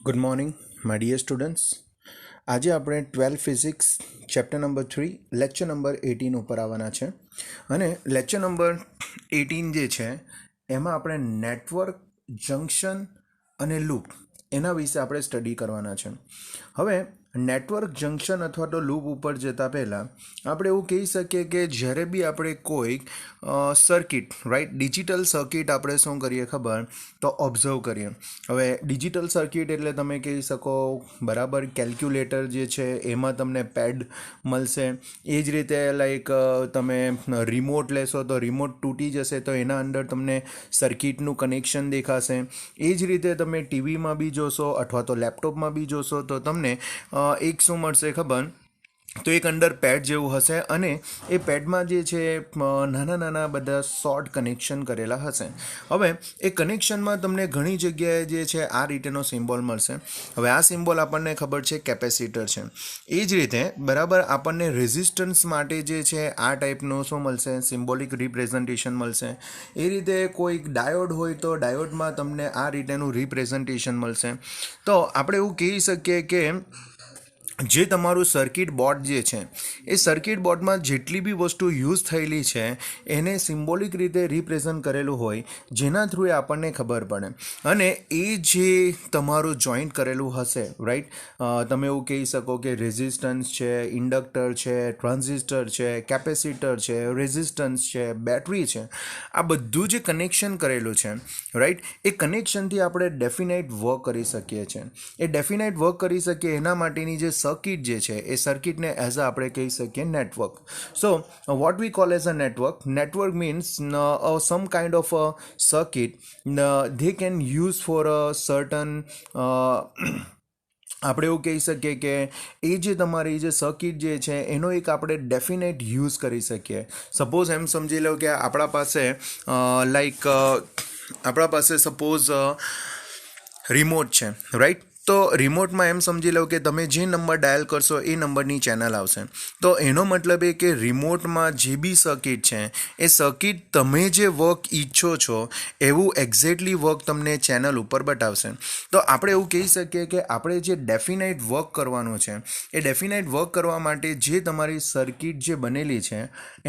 Good morning my dear students. આજે આપણે 12 physics chapter number 3 lecture number 18 ઉપર આવવાના છે. અને લેક્ચર નંબર 18 જે છે એમાં આપણે નેટવર્ક, જંક્શન અને લૂપ એના વિશે આપણે સ્ટડી કરવાના છે. હવે નેટવર્ક, જંક્શન અથવા તો લૂપ ઉપર જતાં પહેલાં આપણે એવું કહી શકીએ કે જ્યારે બી આપણે કોઈ સર્કિટ, રાઈટ, ડિજિટલ સર્કિટ આપણે શું કરીએ ખબર, તો ઓબ્ઝર્વ કરીએ. હવે ડિજિટલ સર્કિટ એટલે તમે કહી શકો બરાબર કેલ્ક્યુલેટર જે છે એમાં તમને પેડ મળશે. એ જ રીતે લાઈક તમે રિમોટ લેશો તો રિમોટ તૂટી જશે તો એના અંદર તમને સર્કિટનું કનેક્શન દેખાશે. એ જ રીતે તમે ટીવીમાં બી જોશો અથવા તો લેપટોપમાં બી જોશો તો તમને એક શું મળશે ખબર, તો એક અંદર પેડ જેવું હશે અને એ પેડમાં જે છે નાના નાના બધા શોર્ટ કનેક્શન કરેલા હશે. હવે એ કનેક્શનમાં તમને ઘણી જગ્યાએ જે છે આ રીતેનો સિમ્બોલ મળશે. હવે આ સિમ્બોલ આપણને ખબર છે કેપેસિટર છે. એ જ રીતે બરાબર આપણને રેઝિસ્ટન્સ માટે જે છે આ ટાઈપનું શું મળશે, સિમ્બોલિક રિપ્રેઝન્ટેશન મળશે. એ રીતે કોઈક ડાયોડ હોય તો ડાયોડમાં તમને આ રીતેનું રિપ્રેઝન્ટેશન મળશે. તો આપણે એવું કહી શકીએ કે જે તમારું સર્કિટ બોર્ડ જે છે એ સર્કિટ બોર્ડમાં જેટલી બી વસ્તુ યુઝ થયેલી છે એને સિમ્બોલિક રીતે રિપ્રેઝન્ટ કરેલું હોય, જેના થ્રુ એ આપણને ખબર પડે. અને એ જે તમારું જોઈન્ટ કરેલું હશે, રાઈટ, તમે એવું કહી શકો કે રેઝિસ્ટન્સ છે, ઇન્ડક્ટર છે, ટ્રાન્ઝિસ્ટર છે, કેપેસિટર છે, રેઝિસ્ટન્સ છે, બેટરી છે, આ બધું જે કનેક્શન કરેલું છે, રાઈટ, એ કનેક્શનથી આપણે ડેફિનેટ વર્ક કરી શકીએ છીએ. એ ડેફિનેટ વર્ક કરી શકીએ એના માટેની જે સર્કિટ જે છે એ સર્કિટને એઝ આપણે કહી શકીએ network. So what we call as a network. Network means some kind of a circuit they can use for a certain આપણે એવું કહી શકીએ કે એ જે તમારી જે સર્કિટ જે છે એનો એક આપણે ડેફિનેટ યુઝ કરી શકીએ. સપોઝ એમ સમજી લો કે આપણા પાસે આપણા પાસે સપોઝ રિમોટ છે, રાઈટ. તો રિમોટમાં એમ સમજી લો કે તમે જે નંબર ડાયલ કરશો એ નંબરની ચેનલ આવશે. તો એનો મતલબ એ કે રિમોટમાં જે બી સર્કિટ છે એ સર્કિટ તમે જે વર્ક ઈચ્છો છો એવું એક્ઝેક્ટલી વર્ક તમને ચેનલ ઉપર બતાવશે. તો આપણે એવું કહી શકીએ કે આપણે જે ડેફિનેટ વર્ક કરવાનું છે એ ડેફિનેટ વર્ક કરવા માટે જે તમારી સર્કિટ જે બનેલી છે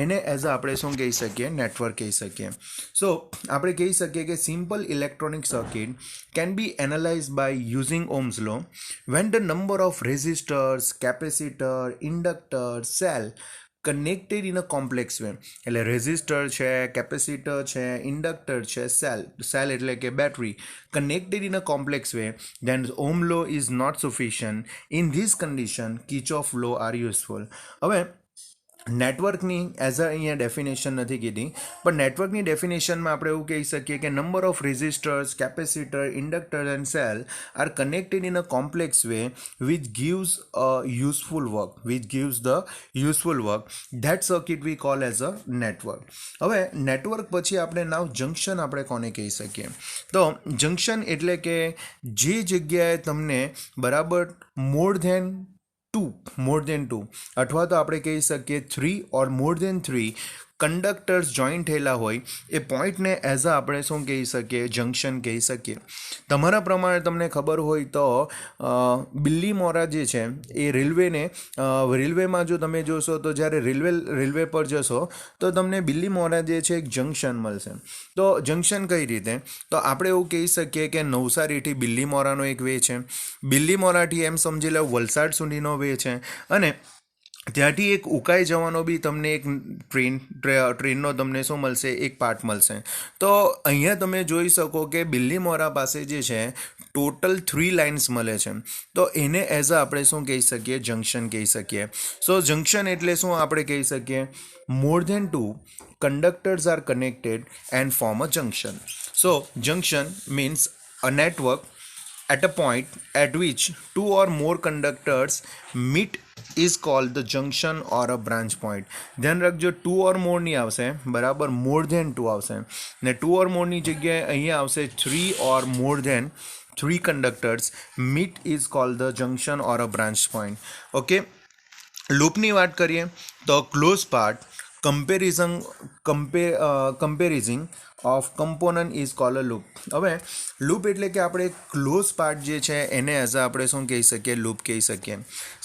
એને એઝ આપણે શું કહી શકીએ, નેટવર્ક કહી શકીએ. સો આપણે કહી શકીએ કે simple electronic circuit can be analyzed by using Ohm's law when the number of resistors, capacitor, inductor, cell connected in a complex way. એટલે રેઝિસ્ટર છે, કેપેસિટર છે, ઇન્ડક્ટર છે, સેલ એટલે કે battery, connected in a complex way, then Ohm law is not sufficient. In this condition Kirchhoff law are useful. હવે નેટવર્કની as a અહીંયા definition નથી કીધી, પણ નેટવર્કની ડેફિનેશનમાં આપણે એવું કહી શકીએ કે number of resistors, capacitor, inductor and cell are connected in a complex way which gives a useful work that circuit we call as a network. હવે નેટવર્ક પછી આપણે નાવ જંક્શન આપણે કોને કહી શકીએ, તો જંક્શન એટલે કે જે જગ્યાએ તમને બરાબર મોર દેન ટુ અથવા તો આપણે કહી શકીએ 3 ઓર મોર દેન 3 કંડક્ટર્સ જોઈન્ટ થયેલા હોય એ પોઈન્ટને એઝ અ આપણે શું કહી શકીએ, જંક્શન કહી શકીએ. તમારા પ્રમાણે તમને ખબર હોય તો બિલ્લીમોરા જે છે એ રેલવેમાં જો તમે જોશો તો જ્યારે રેલવે પર જશો તો તમને બિલ્લીમોરા જે છે એક જંક્શન મળશે. તો જંક્શન કઈ રીતે, તો આપણે એવું કહી શકીએ કે નવસારીથી બિલ્લીમોરાનો એક વે છે, બિલ્લીમોરાથી એમ સમજી લો વલસાડ સુધીનો વે છે, અને ત્યાંથી એક ઉકાઈ જવાનો બી તમને એક ટ્રેનનો તમને શું મળશે, એક પાર્ટ મળશે. તો અહીંયા તમે જોઈ શકો કે બિલ્લીમોરા પાસે જે છે ટોટલ 3 લાઇન્સ મળે છે. તો એને એઝ અ આપણે શું કહી શકીએ, જંક્શન કહી શકીએ. સો જંક્શન એટલે શું આપણે કહી શકીએ, મોર દેન 2 conductors are connected and form a junction. So junction means a network at a point at which 2 or more conductors meet is called the junction or a branch point. ધ્યાન રાખજો 2 or more ની આવશે, બરાબર, more than 2 આવશે, ને 2 or more ની જગ્યાએ અહીંયા આવશે 3 or more than 3 conductors meet is called the junction or a branch point. Okay, લૂપની વાત કરીએ તો close part comprising of component is called a loop. હવે લૂપ એટલે કે આપણે ક્લોઝ પાર્ટ જે છે એને એઝ આપણે શું કહી શકીએ, લૂપ કહી શકીએ.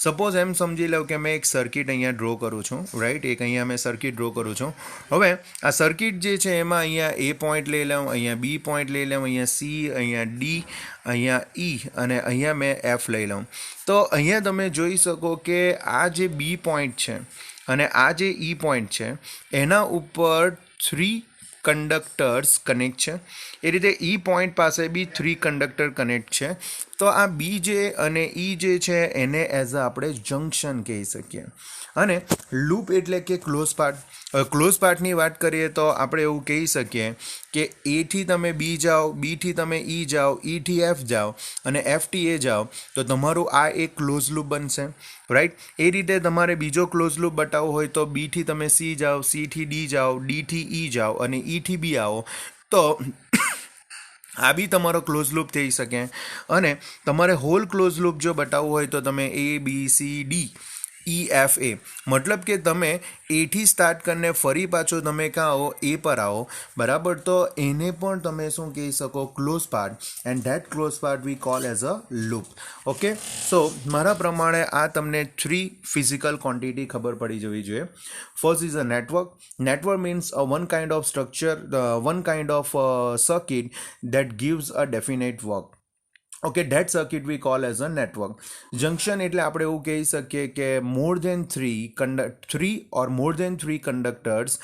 સપોઝ એમ સમજી લો કે મેં એક સર્કિટ અહીંયા ડ્રો કરું છું, રાઈટ. એક અહીંયા મેં સર્કિટ ડ્રો કરું છું. હવે આ સર્કિટ જે છે એમાં અહીંયા એ પોઈન્ટ લઈ લઉં, અહીંયા બી પોઈન્ટ લઈ લઉં, અહીંયા સી, અહીંયા ડી, અહીંયા ઈ અને અહીંયા મેં એફ લઈ લઉં. તો અહીંયા તમે જોઈ શકો કે આ જે બી પોઈન્ટ છે અને આ જે ઈ પોઈન્ટ છે એના ઉપર 3 કંડક્ટર્સ કનેક્ટ છે. એ રીતે ઈ પોઈન્ટ પાસે બી 3 કંડક્ટર કનેક્ટ છે. તો આ બી જે અને ઈ જે છે એને એઝ આપણે જંક્શન કહી શકીએ. અને લૂપ એટલે કે ક્લોઝ પાર્ટ. ક્લોઝ પાર્ટની વાત કરીએ તો આપણે એવું કહી શકીએ કે એથી તમે બી જાઓ, બીથી તમે ઈ જાઓ, ઈથી એફ જાઓ અને એફથી એ જાઓ તો તમારું આ એક ક્લોઝ લૂપ બનશે, રાઈટ. એ રીતે તમારે બીજો ક્લોઝ લૂપ બતાવવો હોય તો બીથી તમે સી જાઓ, સીથી ડી જાઓ, ડીથી ઈ જાઓ અને ઈથી બી આવો તો આ બી તમારો ક્લોઝ લૂપ થઈ શકે. અને તમારે હોલ ક્લોઝ લૂપ જો બતાવવું હોય તો તમે A B C D E F A, મતલબ કે તમે એથી સ્ટાર્ટ કરીને ફરી પાછો તમે ક્યાં આવો, એ પર આવો, બરાબર. તો એને પણ તમે શું કહી શકો, close part. And that close part we call as a loop. Okay. So મારા પ્રમાણે આ તમને 3 ફિઝિકલ ક્વોન્ટિટી ખબર પડી જવી જોઈએ. First is a network. Network means one kind of structure, one kind of circuit that gives a definite work. Okay, that circuit we call as a network. Junction એટલે આપણે એવું કહી શકીએ કે more than 3 conductors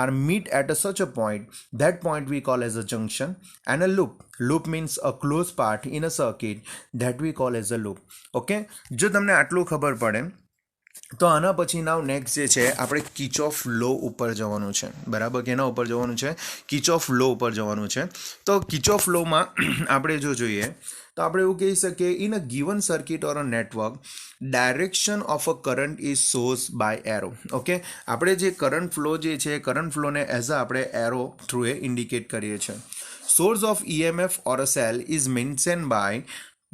are meet at a such a point, that point we call as a junction. And a loop means a closed part in a circuit that we call as a loop. Okay, જો તમને આટલું ખબર પડે તો આના પછી next જે છે આપણે કિર્ચોફ લો ઉપર જવાનું છે, બરાબર. કેના ઉપર જવાનું છે? કિર્ચોફ લો ઉપર જવાનું છે. તો કિર્ચોફ લોમાં આપણે જો જોઈએ તો આપણે એવું કહી શકીએ, in a given circuit or a network direction of a current is source by arrow. Okay, આપણે જે કરંટ ફ્લો જે છે, કરંટ ફ્લોને એઝ આપણે એરો થ્રુ એ ઇન્ડિકેટ કરીએ છીએ. Source of EMF or a cell is mention by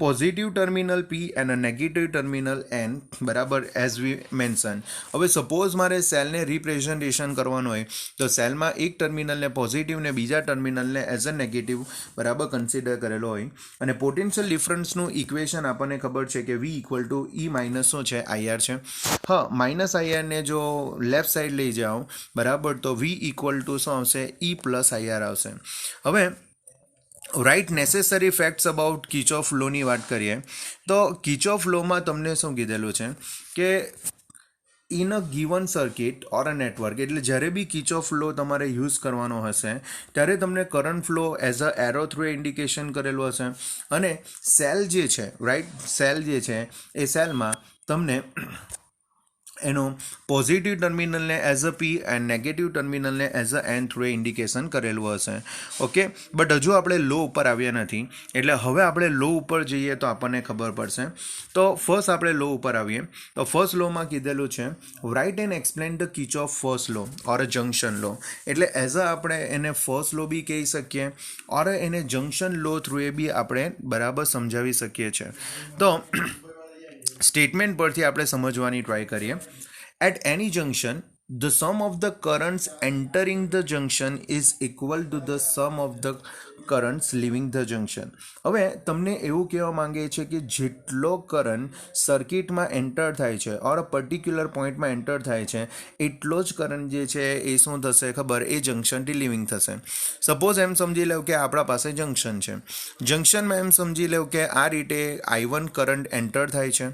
positive terminal P and a negative terminal N, બરાબર, as we mention. હવે સપોઝ મારે સેલને રિપ્રેઝન્ટેશન કરવાનું હોય તો સેલમાં એક ટર્મિનલને પોઝિટિવ ને બીજા ટર્મિનલને એઝ અ નેગેટિવ, બરાબર, કન્સિડર કરેલો હોય. અને પોટેન્શિયલ ડિફરન્સનું ઇક્વેશન આપણને ખબર છે કે V equal to E minus શું છે, IR છે. હા, માઇનસ IRને જો લેફ્ટ સાઈડ લઈ જાઓ, બરાબર, તો V ઇક્વલ ટુ શું આવશે, E પ્લસ IR આવશે. હવે write necessary facts about Kirchhoff લોની વાત કરીએ તો કિર્ચોફ લોમાં તમને શું કીધેલું છે કે in a given circuit or a network, એટલે જ્યારે બી કિર્ચોફ લો તમારે યુઝ કરવાનો હશે ત્યારે તમને current flow as a arrow through indication કરેલું હશે. અને સેલ જે છે, રાઇટ, સેલ જે છે એ સેલમાં તમને એનો પોઝિટિવ ટર્મિનલને as a P and negative ટર્મિનલને as a N through indication કરેલું હશે. ઓકે, બટ હજુ આપણે લો ઉપર આવ્યા નથી, એટલે હવે આપણે લો ઉપર જઈએ તો આપણને ખબર પડશે. તો ફર્સ્ટ આપણે લો ઉપર આવીએ તો ફર્સ્ટ લોમાં કીધેલું છે write and explain the Kirchhoff first law or a junction law. એટલે એઝ અ આપણે એને ફર્સ્ટ લો બી કહી શકીએ ઓર એને જંક્શન લો થ્રુ એ બી આપણે બરાબર સમજાવી શકીએ છીએ. તો સ્ટેટમેન્ટ પરથી આપણે સમજવાની ટ્રાય કરીએ. At any junction the sum of the currents entering the junction is equal to the sum of the currents leaving the junction. હવે તમને એવું કહેવા માંગે છે કે જેટલો કરંટ સર્કિટમાં એન્ટર થાય છે ઓર અ પર્ટિક્યુલર પોઈન્ટમાં એન્ટર થાય છે એટલો જ કરંટ જે છે એ શું થશે ખબર, એ જંક્શનથી લિવિંગ થશે. સપોઝ એમ સમજી લો કે આપણા પાસે જંક્શન છે. જંક્શનમાં એમ સમજી લો કે આ રીતે I1 કરંટ એન્ટર થાય છે,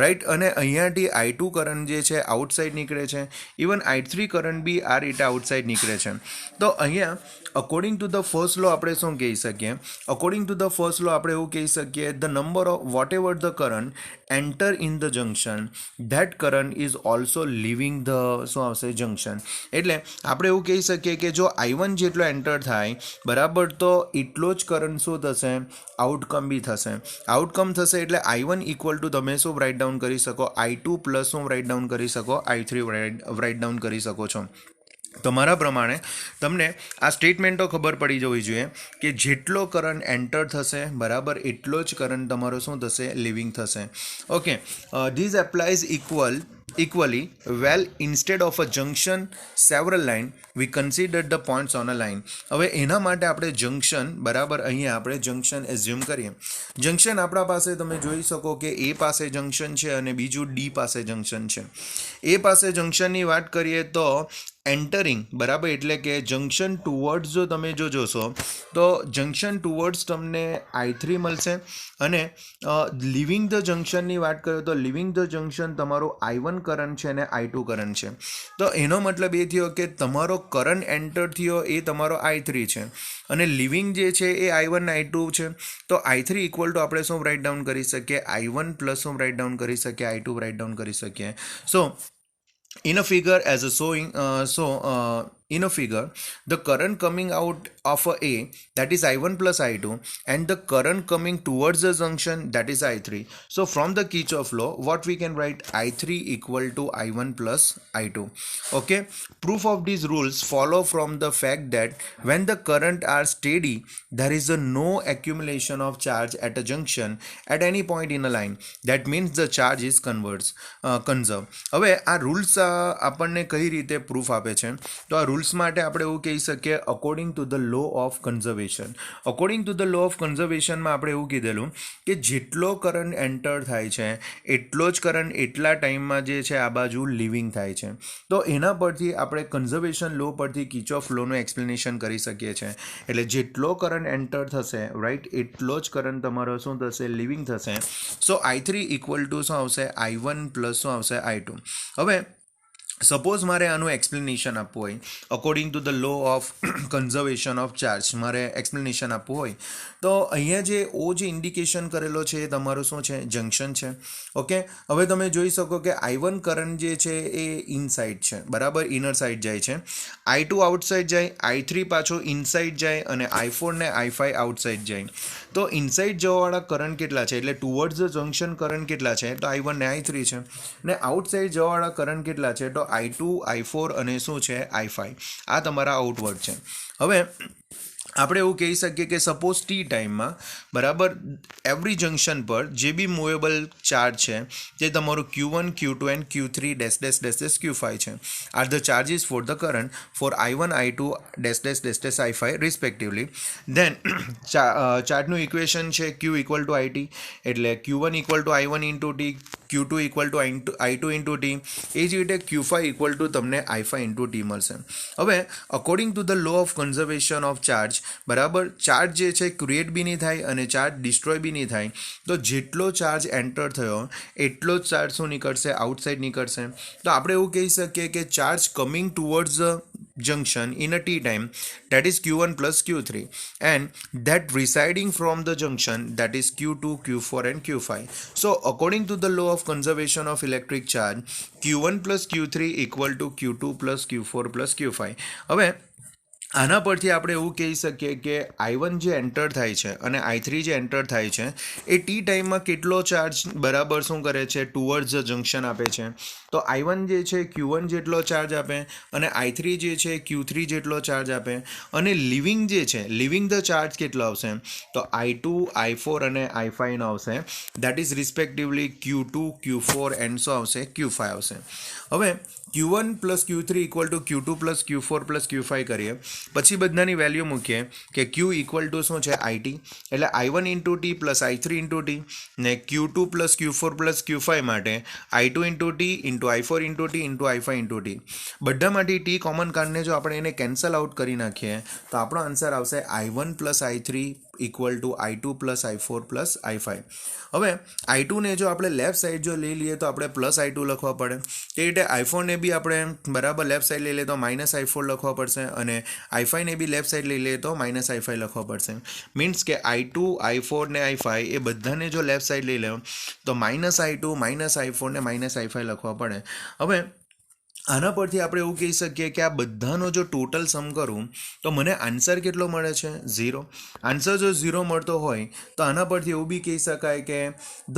રાઈટ, અને અહીંયાથી I2 કરંટ જે છે આઉટસાઇડ નીકળે છે. ઇવન I3 કરંટ બી આ રીતે આઉટસાઇડ નીકળે છે. તો અહીંયા અકોર્ડિંગ ટુ ધ ફર્સ્ટ લો આપણે શું કહી શકીએ, અકોર્ડિંગ ટુ ધ ફર્સ્ટ લો આપણે એવું કહી શકીએ the number of what ever the current enter in the junction that current is also living the શું આવશે, જંક્શન. એટલે આપણે એવું કહી શકીએ કે જો I1 જેટલો એન્ટર થાય, બરાબર, તો એટલો જ કરંટ શું થશે, આઉટકમ બી થશે. આઉટકમ થશે એટલે I1 ઇક્વલ ટુ તમે શું રાઇટ ડાઉન કરી શકો, I2 પ્લસ શું રાઇટ ડાઉન કરી શકો, I3 રાઇટ ડાઉન કરી શકો છો. તમારા પ્રમાણે તમને આ સ્ટેટમેન્ટો ખબર પડી જવી જોઈએ કે જેટલો કરંટ એન્ટર થશે, બરાબર, એટલો જ કરંટ તમારો શું થશે, લિવિંગ થશે. Okay, these applies equal equally well instead of a junction several line we considered the points on a line. હવે એના માટે આપણે જંક્શન બરાબર અહીંયા આપણે જંક્શન એઝ્યુમ કરીએ. જંક્શન આપણા પાસે તમે જોઈ શકો કે એ પાસે જંક્શન છે અને બીજું ડી પાસે જંક્શન છે. એ પાસે જંક્શનની વાત કરીએ તો એન્ટરિંગ બરાબર એટલે કે જંક્શન ટુવર્ડ્સ જો તમે જોશો તો જંક્શન ટુવર્ડ્સ તમને I3 મળશે અને લિવિંગ ધ જંક્શનની વાત કરીએ તો લિવિંગ ધ જંક્શન તમારો I1 કરંટ છે અને I2 કરંટ છે. તો એનો મતલબ એ થયો કે તમારો કરંટ એન્ટર થયો એ તમારો I3 છે અને લિવિંગ જે છે એ I1 I2 છે. તો I3 ઇક્વલ ટુ આપણે શું રાઇટ ડાઉન કરી શકીએ I1 પ્લસ શું રાઇટ ડાઉન કરી શકીએ I2 રાઇટ ડાઉન કરી શકીએ. સો in a figure as a in a figure the current coming out of a that is I1 plus I2 and the current coming towards the junction that is I3. So from the Kirchhoff law what we can write I3 equal to I1 plus I2. Okay, proof of these rules follow from the fact that when the current are steady there is a no accumulation of charge at a junction at any point in a line. That means the charge is conserved. હવે આ rules આપણને કઈ રીતે proof આપે છે તો આ rules માટે આપણે એવું કહી શકીએ according to the law of conservation. According to the law of કન્ઝર્વેશનમાં આપણે એવું કીધેલું કે જેટલો કરંટ એન્ટર થાય છે એટલો જ કરંટ એટલા ટાઈમમાં જે છે આ બાજુ લિવિંગ થાય છે. તો એના પરથી આપણે કન્ઝર્વેશન લો પરથી કિર્ચોફ લોનું એક્સપ્લેનેશન કરી શકીએ છીએ. એટલે જેટલો કરંટ એન્ટર થશે રાઈટ એટલો જ કરંટ તમારો શું થશે લિવિંગ થશે. સો I3 ઇક્વલ ટુ શું આવશે I1 પ્લસ શું આવશે I2. હવે સપોઝ મારે આનું એક્સપ્લેનેશન આપવું હોય according to the law of conservation of charge મારે એક્સપ્લેનેશન આપવું હોય તો અહીંયા જે જે ઇન્ડિકેશન કરેલો છે એ તમારું શું છે જંક્શન છે. ઓકે, હવે તમે જોઈ શકો કે I1 કરંટ જે છે એ ઇનસાઇડ છે બરાબર ઇનર સાઇડ જાય છે, I2 આઉટસાઇડ જાય, I3 પાછો ઇનસાઇડ જાય અને I4 ને I5 આઉટસાઇડ જાય. તો ઇનસાઇડ જવાવાળા કરંટ કેટલા છે એટલે ટુવર્ડ્સ ધ જંક્શન કરંટ કેટલા છે તો I1 ને I3 છે ને આઉટસાઇડ જવાવાળા કરંટ કેટલા છે તો I2 I4 અને શું છે I5. આ તમારા આઉટવર્ડ છે. હવે આપણે એવું કહી શકીએ કે સપોઝ ટી ટાઈમમાં બરાબર એવરી જંક્શન પર જે બી મૂવેબલ ચાર્જ છે તે તમારું Q1 Q2 and Q3 dash dash dash dash Q5 છે are the charges for the current for I1 I2 dash dash dash dash I5 respectively. Then ચાર્જનું equation છે Q equal to IT એટલે Q1 equal to I1 into T, Q2 equal to I2 into T, એ જ રીતે Q5 equal to તમને I5 into T મળશે. હવે according to the law of conservation of charge બરાબર charge જે છે ક્રિએટ બી નહીં થાય અને ચાર્જ ડિસ્ટ્રોય બી નહીં થાય. તો જેટલો ચાર્જ એન્ટર થયો એટલો જ ચાર્જ શું નીકળશે આઉટસાઇડ નીકળશે. તો આપણે એવું કહી શકીએ કે charge coming towards junction in a t time that is Q1 plus Q3 and that residing from the junction that is Q2 Q4 and Q5. So according to the law of conservation of electric charge Q1 plus Q3 equal to Q2 plus Q4 plus Q5. હવે આના પરથી આપણે એવું કહી શકીએ કે I1 જે enter થાય છે અને I3 જે એન્ટર થાય છે એ ટી ટાઈમમાં કેટલો ચાર્જ બરાબર શું કરે છે ટુવર્ડ્સ જંક્શન આપે છે. તો I1 જે છે Q1 જેટલો ચાર્જ આપે અને I3 જે છે Q3 જેટલો ચાર્જ આપે અને લિવિંગ જે છે લિવિંગ ધ ચાર્જ કેટલો આવશે તો I2 I4 અને I5 નો આવશે that is respectively Q2 Q4 and શું આવશે Q5 આવશે. હવે Q1 plus Q3 equal to Q2 plus Q4 plus Q5 કરીએ પછી બધાની વેલ્યુ મૂકીએ કે Q ઇક્વલ ટુ શું છે IT એટલે I1 into T plus I3 into T ને Q2 plus Q4 plus Q5 માટે I2 into T into I4 into T into I5 into T. બધામાંથી T કોમન કાઢને જો આપણે એને કેન્સલ આઉટ કરી નાખીએ તો આપણો આન્સર આવશે I1 plus I3 equal to I2 plus I4 plus I5. હવે I2 ને જો આપણે લેફ્ટ સાઈડ જો લઈ લઈએ તો આપણે પ્લસ I2 લખવા પડે તે રીતે I4 ને બી આપણે બરાબર લેફ્ટ સાઈડ લઈ લઈએ તો માઇનસ I4 લખવા પડશે અને I5 ને બી લેફ્ટ સાઈડ લઈ લઈએ તો માઇનસ I5 લખવા પડશે. મીન્સ કે I2 I4 ને I5 એ બધાને જો લેફ્ટ સાઈડ લઈ લે તો માઇનસ I2 માઇનસ I4 ને માઇનસ I5 લખવા પડે. હવે આના પરથી આપણે એવું કહી શકીએ કે આ બધાનો જો ટોટલ સમ કરું તો મને આન્સર કેટલો મળે છે 0. આન્સર જો 0 મળતો હોય તો આના પરથી એવું બી કહી શકાય કે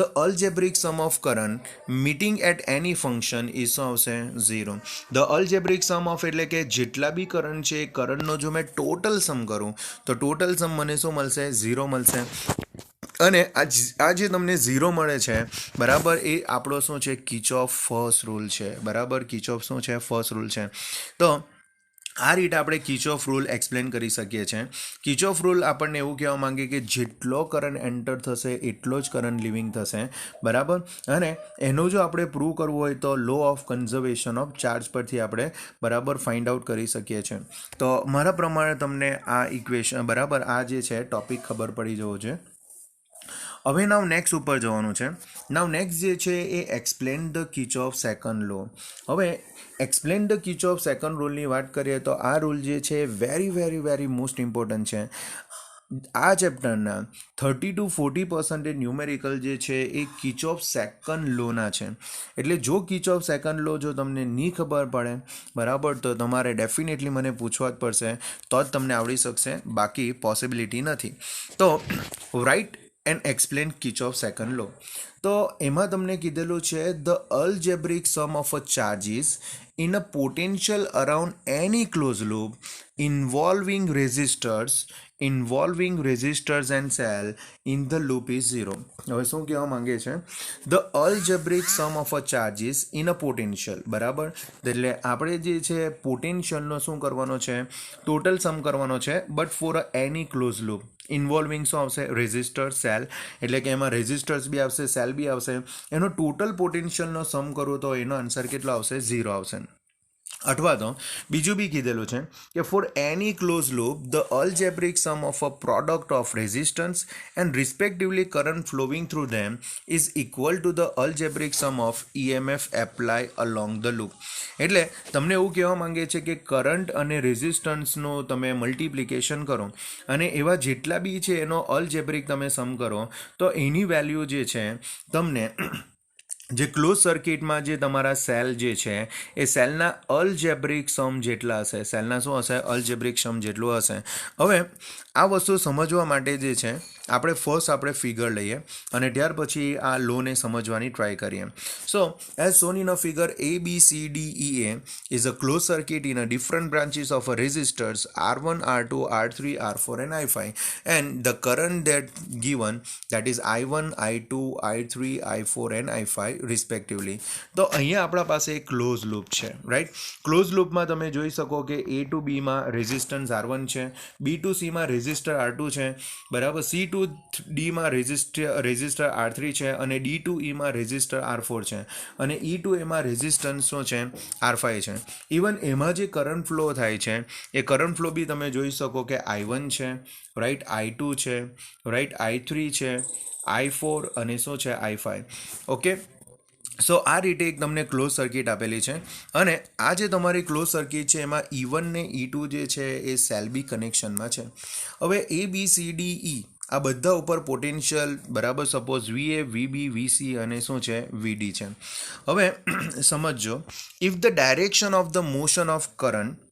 the algebraic sum of current meeting at any function એ શું આવશે 0. ધ અલ્જેબ્રિક સમ ઓફ એટલે કે જેટલા બી કરંટ છે એ કરંટનો જો મેં ટોટલ સમ કરું તો ટોટલ સમ મને શું મળશે 0 મળશે. અને આ જે તમને 0 મળે છે બરાબર, એ આપણો શું છે, કિર્ચોફ ફર્સ્ટ રૂલ છે બરાબર. કિર્ચોફ શું છે, ફર્સ્ટ રૂલ છે. તો આ રીતે આપણે કિર્ચોફ રૂલ એક્સપ્લેન કરી શકીએ છીએ. કિર્ચોફ રૂલ આપણને એવું કહેવા માંગે કે જેટલો કરંટ એન્ટર થશે એટલો જ કરંટ લિવિંગ થશે બરાબર. અને એનું જો આપણે પ્રૂવ કરવું હોય તો law of conservation of charge પરથી આપણે બરાબર ફાઇન્ડ આઉટ કરી શકીએ છીએ. તો મારા પ્રમાણે તમને આ ઇક્વેશન બરાબર, આ જે છે ટોપિક ખબર પડી જવો છે. હવે નાવ નેક્સ્ટ ઉપર જવાનું છે. નાવ નેક્સ્ટ જે છે એ એક્સપ્લેન ધ કિર્ચોફ સેકન્ડ લો. હવે એક્સપ્લેન ધ કિર્ચોફ સેકન્ડ રૂલની વાત કરીએ તો આ રૂલ જે છે very very very most important છે. આ ચેપ્ટરના 30 to 40% ન્યુમેરિકલ જે છે એ કિર્ચોફ સેકન્ડ લોના છે. એટલે જો કિર્ચોફ સેકન્ડ લો જો તમને નહીં ખબર પડે બરાબર, તો તમારે ડેફિનેટલી મને પૂછવા જ પડશે, તો જ તમને આવડી શકશે, બાકી પોસિબિલિટી નથી. તો write and explain Kirchhoff second law. તો એમાં તમને કીધેલું છે the algebraic sum of a charges in a potential around any close loop involving resistors and cell in the loop is 0. હવે શું કહેવા માંગે છે, the algebraic sum of a charges in a potential બરાબર. એટલે આપણે જે છે પોટેન્શિયલનો શું કરવાનો છે, ટોટલ સમ કરવાનો છે, but for a any close loop involving શું આવશે, રેઝિસ્ટર સેલ, એટલે કે એમાં રેઝિસ્ટર્સ બી આવશે, સેલ બી આવશે. એનો ટોટલ પોટેન્શિયલનો સમ કરું તો એનો આન્સર કેટલો આવશે, 0 આવશે. અથવા તો બીજું બી કીધેલું છે કે for any close loop the algebraic sum of a product of resistance and respectively current flowing through them is equal to the algebraic sum of EMF apply along the loop. એટલે તમને એવું કહેવા માંગે છે કે કરંટ અને રેઝિસ્ટન્સનું તમે multiplication કરો અને એવા જેટલા બી છે એનો અલ્જેબ્રિક તમે સમ કરો તો એની વેલ્યુ જે છે તમને જે ક્લોઝ સર્કિટમાં જે તમારા સેલ જે છે એ સેલના અલ્જેબ્રિક સમ જેટલા હશે, સેલના શું હશે, અલ્જેબ્રિક સમ જેટલું હશે. હવે આ વસ્તુ સમજવા માટે જે છે આપણે ફર્સ્ટ આપણે ફિગર લઈએ અને ત્યાર પછી આ લોને સમજવાની ટ્રાય કરીએ. સો as shown in a figure ABCDEA is a closed circuit in a different branches of a resistors R1, R2, R3, R4 and I5, and the current that given, that is I1, I2, I3, I4 and I5 respectively. તો અહીંયા આપણા પાસે એક close loop છે right. Close લૂપમાં તમે જોઈ શકો કે A to B માં રેઝિસ્ટન્સ R1 છે, B to C માં રેઝિસ્ટર R2 છે બરાબર, C to D માં રેઝિસ્ટર R3 છે અને D to E માં રેઝિસ્ટર R4 છે અને E to A માં રેઝિસ્ટન્સ શું છે, R5 છે. ઇવન એમાં જે કરંટ ફ્લો થાય છે એ કરંટ ફ્લો બી તમે જોઈ શકો કે I1 છે રાઈટ, I2 છે રાઈટ, I3 છે, I4 અને શું છે, I5. ઓકે, સો આ રીતે એક તમને ક્લોઝ સર્કિટ આપેલી છે અને આ જે તમારી ક્લોઝ સર્કિટ છે એમાં E1 ને E2 જે છે એ સેલ બી કનેક્શનમાં છે. હવે ABCDE આ બધા ઉપર પોટેન્શિયલ બરાબર, સપોઝ VA, VB, VC અને શું છે, VD છે. હવે સમજો, if the direction of the motion of current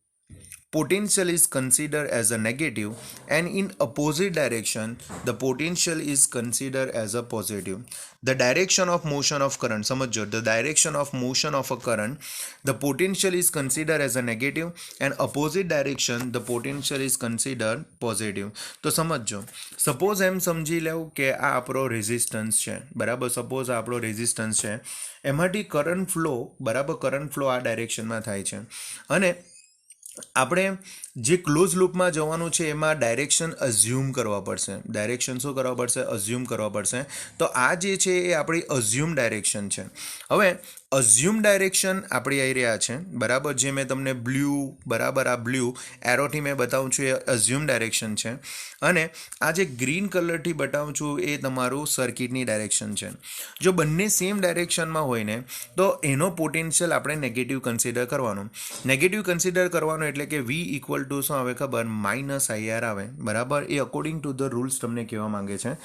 potential is considered as a negative and in opposite direction the potential is considered as a positive. The direction of motion of current, समझो, the direction of motion of a current, the potential is considered as a negative and opposite direction the potential is considered positive. તો સમજો, suppose એમ સમજી લેવું કે આ આપણો resistance છે બરાબર, સપોઝ આ આપણો રેઝિસ્ટન્સ છે, એમાંથી કરંટ ફ્લો બરાબર, કરંટ ફ્લો આ ડાયરેક્શનમાં થાય છે અને આપણે જે ક્લોઝ લૂપમાં જવાનું છે એમાં ડાયરેક્શન અઝ્યુમ કરવા પડશે. ડાયરેક્શન શું કરવા પડશે, અઝ્યુમ કરવા પડશે. તો આ જે છે એ આપણી અઝ્યુમ ડાયરેક્શન છે. હવે અઝ્યુમ ડાયરેક્શન આપણી આવી રહ્યા છે બરાબર, જે મેં તમને બ્લુ બરાબર, આ બ્લુ એરોથી મેં બતાવું છું એ અઝ્યુમ ડાયરેક્શન છે અને આ જે ગ્રીન કલરથી બતાવું છું એ તમારું સર્કિટની ડાયરેક્શન છે. જો બંને સેમ ડાયરેક્શનમાં હોય ને તો એનો પોટેન્શિયલ આપણે નેગેટિવ કન્સિડર કરવાનું. નેગેટિવ કન્સિડર કરવાનું એટલે કે V ઇક્વલ ટુ શું આવે ખબર, -IR આવે બરાબર. એ અકોર્ડિંગ ટુ ધ રૂલ્સ તમને કહેવા માંગે છે.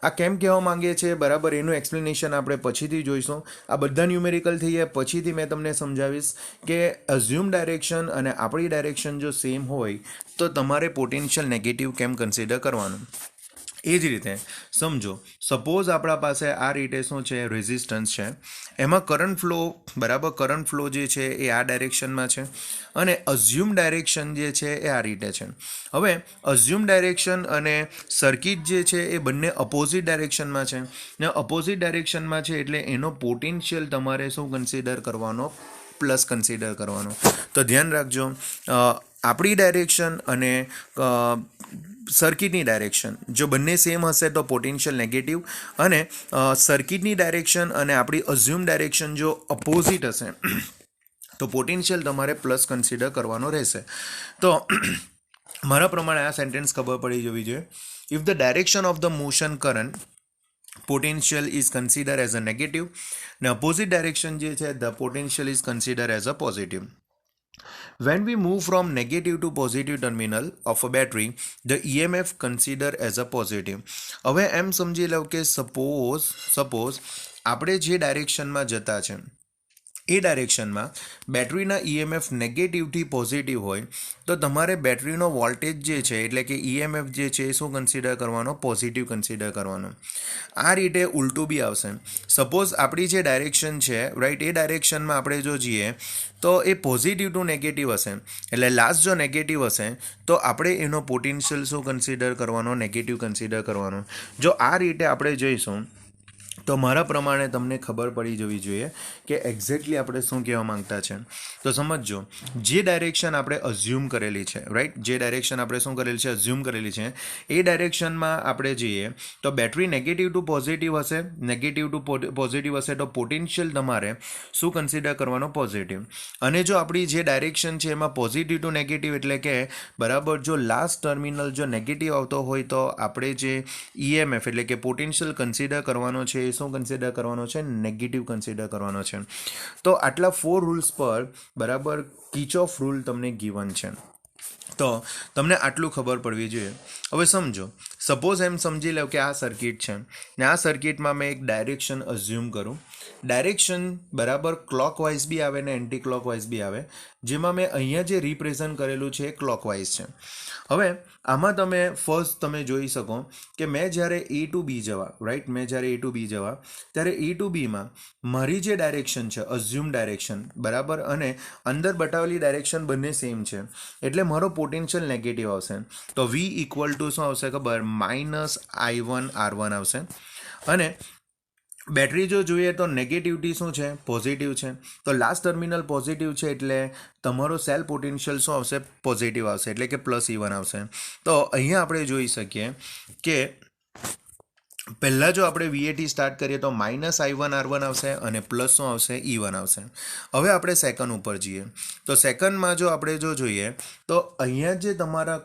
આ કેમ કહેવા માંગે છે બરાબર, એનું એક્સપ્લેનેશન આપણે પછીથી જોઈશું. આ બધા ન્યુમેરિકલ થઈ જાય પછીથી મેં તમને સમજાવીશ કે અઝ્યુમ ડાયરેક્શન અને આપણી ડાયરેક્શન જો સેમ હોય તો તમારે પોટેન્શિયલ નેગેટિવ કેમ કન્સિડર કરવાનું. એ જ રીતે સમજો, સપોઝ આપણા પાસે આ રીતે શું છે, રેઝિસ્ટન્સ છે, એમાં કરંટ ફ્લો, બરાબર, કરંટ ફ્લો જે છે એ આ ડાયરેક્શનમાં છે અને અઝ્યુમ ડાયરેક્શન જે છે એ આ રીતે છે. હવે અઝ્યુમ ડાયરેક્શન અને સર્કિટ જે છે એ બંને અપોઝિટ ડાયરેક્શનમાં છે ને અપોઝિટ ડાયરેક્શનમાં છે એટલે એનો પોટેન્શિયલ તમારે શું કન્સિડર કરવાનો, પ્લસ કન્સિડર કરવાનો. તો ધ્યાન રાખજો, આપણી ડાયરેક્શન અને સર્કિટની ડાયરેક્શન જો બંને સેમ હશે તો પોટેન્શિયલ નેગેટિવ, અને સર્કિટની ડાયરેક્શન અને આપણી અઝ્યુમ ડાયરેક્શન જો અપોઝિટ હશે તો પોટેન્શિયલ તમારે પ્લસ કન્સિડર કરવાનો રહેશે. તો મારા પ્રમાણે આ સેન્ટેન્સ ખબર પડી જવી જોઈએ. If the direction of the motion current potential is considered as a negative, and opposite direction જે છે the potential is considered as a positive. When we move from negative to positive terminal of a battery, the EMF considered as a positive. હવે એમ સમજી લો કે suppose આપણે જે ડાયરેક્શનમાં જતા છે એ ડાયરેક્શનમાં બેટરીના EMF નેગેટિવથી પોઝિટિવ હોય તો તમારે બેટરીનો વોલ્ટેજ જે છે એટલે કે EMF જે છે એ શું કન્સિડર કરવાનો, પોઝિટિવ કન્સિડર કરવાનો. આ રીતે ઉલટું બી આવશે. સપોઝ આપણી જે ડાયરેક્શન છે, રાઈટ, એ ડાયરેક્શનમાં આપણે જો જઈએ તો એ પોઝિટિવ ટુ નેગેટિવ હશે, એટલે લાસ્ટ જો નેગેટિવ હશે તો આપણે એનો પોટેન્શિયલ શું કન્સિડર કરવાનો, નેગેટિવ કન્સિડર કરવાનો. જો આ રીતે આપણે જઈશું તો મારા પ્રમાણે તમને ખબર પડી જવી જોઈએ કે એક્ઝેક્ટલી આપણે શું કહેવા માંગતા છે. તો સમજો, જે ડાયરેક્શન આપણે અઝ્યુમ કરેલી છે, રાઈટ, જે ડાયરેક્શન આપણે શું કરેલી છે, અઝ્યુમ કરેલી છે, એ ડાયરેક્શનમાં આપણે જઈએ તો બેટરી નેગેટિવ ટુ પોઝિટિવ હશે, નેગેટિવ ટુ પોઝિટિવ હશે તો પોટેન્શિયલ તમારે શું કન્સિડર કરવાનો, પોઝિટિવ. અને જો આપણી જે ડાયરેક્શન છે એમાં પોઝિટિવ ટુ નેગેટિવ એટલે કે બરાબર, જો લાસ્ટ ટર્મિનલ જો નેગેટિવ આવતો હોય તો આપણે જે EMF એટલે કે પોટેન્શિયલ કન્સિડર કરવાનો છે શું કન્સિડર કરવાનો છે, નેગેટિવ કન્સિડર કરવાનો છે. તો આટલા 4 રૂલ્સ પર બરાબર કિર્ચોફ રૂલ તમને ગિવન છે. તો તમને આટલું ખબર પડવી જોઈએ. હવે સમજો, સપોઝ એમ સમજી લો કે આ સર્કિટ છે ને આ સર્કિટમાં મેં એક ડાયરેક્શન અઝ્યુમ કરું. ડાયરેક્શન બરાબર ક્લોકવાઇઝ બી આવે ને એન્ટી ક્લોકવાઇઝ બી આવે, જેમાં મેં અહીંયા જે રિપ્રેઝન્ટ કરેલું છે એ ક્લોકવાઇઝ છે. હવે આમાં તમે ફર્સ્ટ તમે જોઈ શકો કે મેં જ્યારે A ટુ B જવા, રાઈટ, મેં જ્યારે A ટુ B જવા ત્યારે A ટુ Bમાં મારી જે ડાયરેક્શન છે અઝ્યુમ ડાયરેક્શન, બરાબર, અને અંદર બતાવેલી ડાયરેક્શન બંને સેમ છે એટલે મારો પોટેન્શિયલ નેગેટિવ આવશે. તો V ઇક્વલ ટુ શું આવશે ખબર, -I1R1 આવશે. અને બેટરી જો જોઈએ તો નેગેટિવિટી શું છે, પોઝિટિવ છે, તો લાસ્ટ ટર્મિનલ પોઝિટિવ છે એટલે તમારો સેલ પોટેન્શિયલ શું આવશે, પોઝિટિવ આવશે એટલે કે +E1 આવશે. તો અહીંયા આપણે જોઈ શકીએ કે પહેલાં જો આપણે VAT સ્ટાર્ટ કરીએ તો -I1R1 આવશે અને પ્લસ શું આવશે, E1 આવશે. હવે આપણે સેકન્ડ ઉપર જઈએ તો સેકન્ડમાં જો આપણે જો જોઈએ તો અહીંયા જે તમારા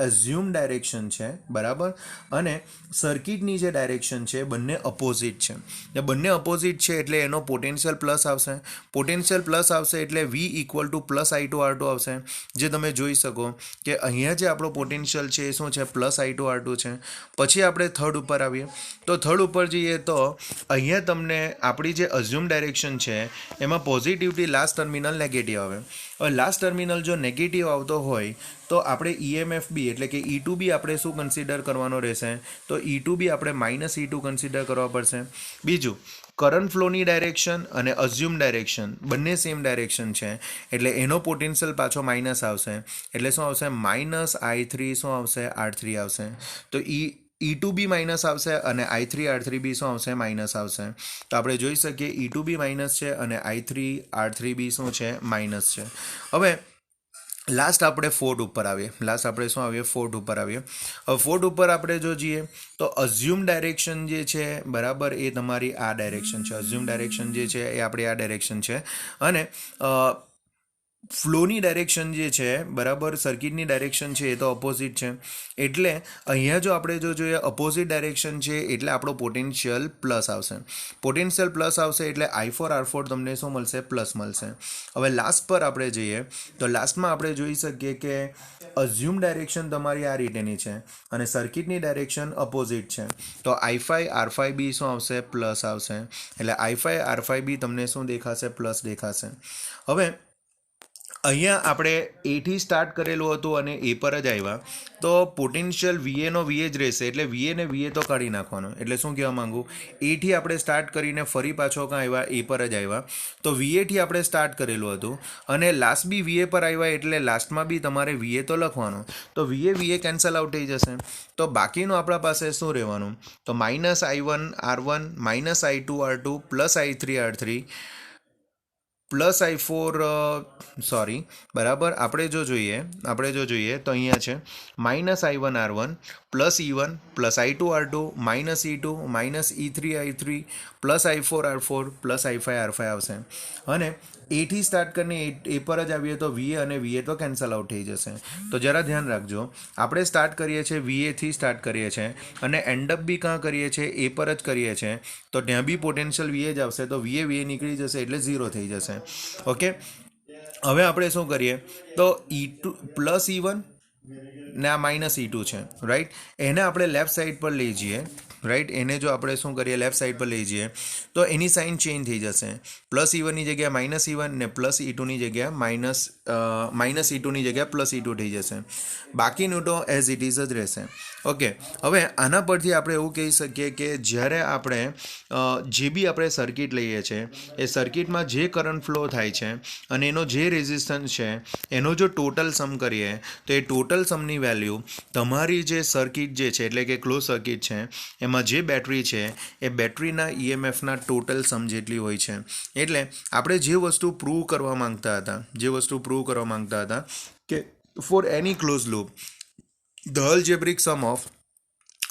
અઝ્યુમ ડાયરેક્શન છે, બરાબર, અને સર્કિટની જે ડાયરેક્શન છે બંને અપોઝિટ છે. એ બંને અપોઝિટ છે એટલે એનો પોટેન્શિયલ પ્લસ આવશે. પોટેન્શિયલ પ્લસ આવશે એટલે V ઇક્વલ ટુ +I2R2 આવશે. જે તમે જોઈ શકો કે અહીંયા જે આપણો પોટેન્શિયલ છે એ શું છે, +I2R2 છે. પછી આપણે થર્ડ ઉપર આવીએ તો થર્ડ ઉપર જઈએ તો અહીંયા તમને આપણી જે અઝ્યુમ ડાયરેક્શન છે એમાં પોઝિટિવથી લાસ્ટ ટર્મિનલ નેગેટિવ આવે. હવે લાસ્ટ ટર્મિનલ જો નેગેટિવ આવતો હોય તો આપણે EMF બી એટલે કે E2 બી આપણે શું કન્સિડર કરવાનો રહેશે, તો E2 બી આપણે -E2 કન્સિડર કરવા પડશે. બીજું, કરંટ ફ્લોની ડાયરેક્શન અને અઝ્યુમ ડાયરેક્શન બંને સેમ ડાયરેક્શન છે એટલે એનો પોટેન્શિયલ પાછો માઇનસ આવશે એટલે શું આવશે, -I3 શું આવશે, R3 આવશે. તો E2 બી માઇનસ આવશે અને I3 R3 બી શું આવશે, માઇનસ આવશે. તો આપણે જોઈ શકીએ E2 બી માઇનસ છે અને I3 R3 બી શું છે, માઇનસ છે. હવે લાસ્ટ આપણે ફોર્થ ઉપર આવીએ. લાસ્ટ આપણે શું આવીએ, ફોર્થ ઉપર આવીએ. હવે ફોર્થ ઉપર આપણે જો જઈએ તો અઝ્યુમ ડાયરેક્શન જે છે, બરાબર, એ તમારી આ ડાયરેક્શન છે. અઝ્યુમ ડાયરેક્શન જે છે એ આપણી આ ડાયરેક્શન છે અને ફ્લોની ડાયરેક્શન જે છે, બરાબર, સર્કિટની ડાયરેક્શન છે એ તો અપોઝિટ છે એટલે અહીંયા જો આપણે જો જોઈએ અપોઝિટ ડાયરેક્શન છે એટલે આપણો પોટેન્શિયલ પ્લસ આવશે. પોટેન્શિયલ પ્લસ આવશે એટલે I4R4 તમને શું મળશે, પ્લસ મળશે. હવે લાસ્ટ પર આપણે જઈએ તો લાસ્ટમાં આપણે જોઈ શકીએ કે અઝ્યુમ ડાયરેક્શન તમારી આ રીતેની છે અને સર્કિટની ડાયરેક્શન અપોઝિટ છે. તો I5R5B શું આવશે, પ્લસ આવશે એટલે I5R5B તમને શું દેખાશે, પ્લસ દેખાશે. હવે અહીંયા આપણે એથી સ્ટાર્ટ કરેલું હતું અને એ પર જ આવ્યા, તો પોટેન્શિયલ વીએનો વીએ જ રહેશે, એટલે વીએ ને વીએ તો કાઢી નાખવાનો. એટલે શું કહેવા માંગુ, એથી આપણે સ્ટાર્ટ કરીને ફરી પાછો કાં આવ્યા, એ પર જ આવ્યા, તો વીએથી આપણે સ્ટાર્ટ કરેલું હતું અને લાસ્ટ બી વીએ પર આવ્યા, એટલે લાસ્ટમાં બી તમારે વીએ તો લખવાનો. તો વીએ કેન્સલ આઉટ થઈ જશે, તો બાકીનું આપણા પાસે શું રહેવાનું, તો -I1 R1 -I2 R2 +I3 R3 +I4 બરાબર. આપણે જો જોઈએ તો અહીંયા છે -I1 R1 +E1 +I2 R2 -E2 -E3 I3 +I4 R4 +I5 R5 આવશે. અને એથી સ્ટાર્ટ કરીને એ પર જ આવીએ તો વીએ અને વીએ તો કેન્સલ આઉટ થઈ જશે. તો જરા ધ્યાન રાખજો, આપણે સ્ટાર્ટ કરીએ છીએ વીએથી સ્ટાર્ટ કરીએ છીએ અને એન્ડઅપ બી કાં કરીએ છીએ, એ પર જ કરીએ છીએ, તો ત્યાં બી પોટેન્શિયલ વીએ જ આવશે, તો વીએ નીકળી જશે એટલે 0 થઈ જશે. ઓકે, હવે આપણે શું કરીએ, તો E2 +E1 ને આ -E2 છે, રાઈટ, એને આપણે લેફ્ટ સાઈડ પર લઈ જઈએ, રાઈટ, એને જો આપણે શું કરીએ, લેફ્ટ સાઈડ પર લઈ જઈએ તો એની સાઇન ચેન્જ થઈ જશે. +E1ની જગ્યાએ -E1 ને +E2ની જગ્યાએ -E2ની જગ્યાએ +E2 થઈ જશે. બાકીનું તો એઝ ઇટ ઇઝ જ રહેશે. ઓકે, હવે આના પરથી આપણે એવું કહી શકીએ કે જ્યારે આપણે જે બી આપણે સર્કિટ લઈએ છીએ, એ સર્કિટમાં જે કરંટ ફ્લો થાય છે અને એનો જે રેઝિસ્ટન્સ છે એનો જો ટોટલ સમ કરીએ, તો એ ટોટલ સમની વેલ્યુ તમારી જે સર્કિટ જે છે, એટલે કે ક્લોઝ સર્કિટ છે, એમાં જે બેટરી છે એ બેટરીના ઈએમએફના ટોટલ સમ જેટલી હોય છે. એટલે આપણે જે વસ્તુ પ્રૂવ કરવા માંગતા હતા કે for any close loop the algebraic sum of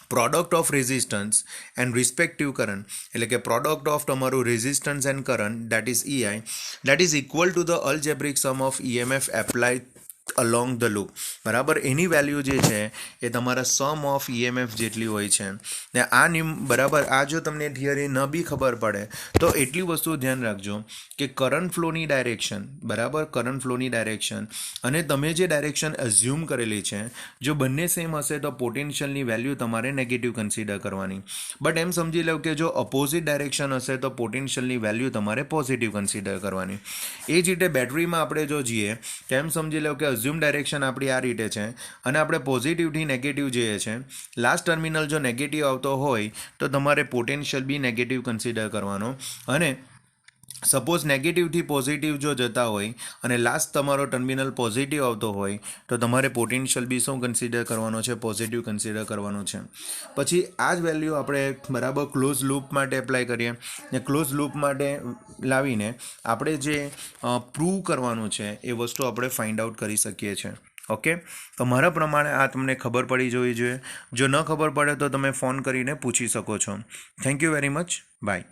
product of resistance and respective current, એટલે કે product of તમારું resistance and current, that is EI, that is equal to the algebraic sum of EMF applied along the loop. બરાબર, એની value જે છે એ તમારા સમ of EMF જેટલી હોય છે. ને આ બરાબર, આ જો તમને થિયરી ન બી ખબર પડે તો એટલી વસ્તુ ધ્યાન રાખજો કે કરંટ ફ્લોની ડાયરેક્શન, બરાબર, કરંટ ફ્લોની ડાયરેક્શન અને તમે જે ડાયરેક્શન એઝ્યુમ કરેલી છે, જો બંને સેમ હશે તો પોટેન્શિયલની વેલ્યુ તમારે નેગેટિવ કન્સિડર કરવાની. બટ એમ સમજી લો કે જો અપોઝિટ ડાયરેક્શન હશે તો પોટેન્શિયલની વેલ્યુ તમારે પોઝિટિવ કન્સિડર કરવાની. એ જ રીતે બેટરીમાં આપણે જો જઈએ તેમ સમજી લો કે અઝ્યુમ ડાયરેક્શન આપણી આ રીતે છે અને આપણે પોઝિટિવથી નેગેટિવ જઈએ છીએ. લાસ્ટ ટર્મિનલ જો નેગેટિવ આવતો હોય તો તમારે પોટેન્શિયલ બી નેગેટિવ કન્સિડર કરવાનો. અને સપોઝ નેગેટિવથી પોઝિટિવ જો જતા હોય અને લાસ્ટ તમારો ટર્મિનલ પોઝિટિવ આવતો હોય તો તમારે પોટેન્શિયલ બી શું કન્સિડર કરવાનો છે, પોઝિટિવ કન્સિડર કરવાનો છે. પછી આ જ વેલ્યુ આપણે બરાબર ક્લોઝ લૂપ માટે એપ્લાય કરીએ ને ક્લોઝ લૂપ માટે લાવીને આપણે જે પ્રૂવ કરવાનું છે એ વસ્તુ આપણે ફાઇન્ડ આઉટ કરી શકીએ છીએ. ઓકે, તો મારા પ્રમાણે આ તમને ખબર પડી જવી જોઈએ. જો ન ખબર પડે તો તમે ફોન કરીને પૂછી શકો છો. Thank you very much. By.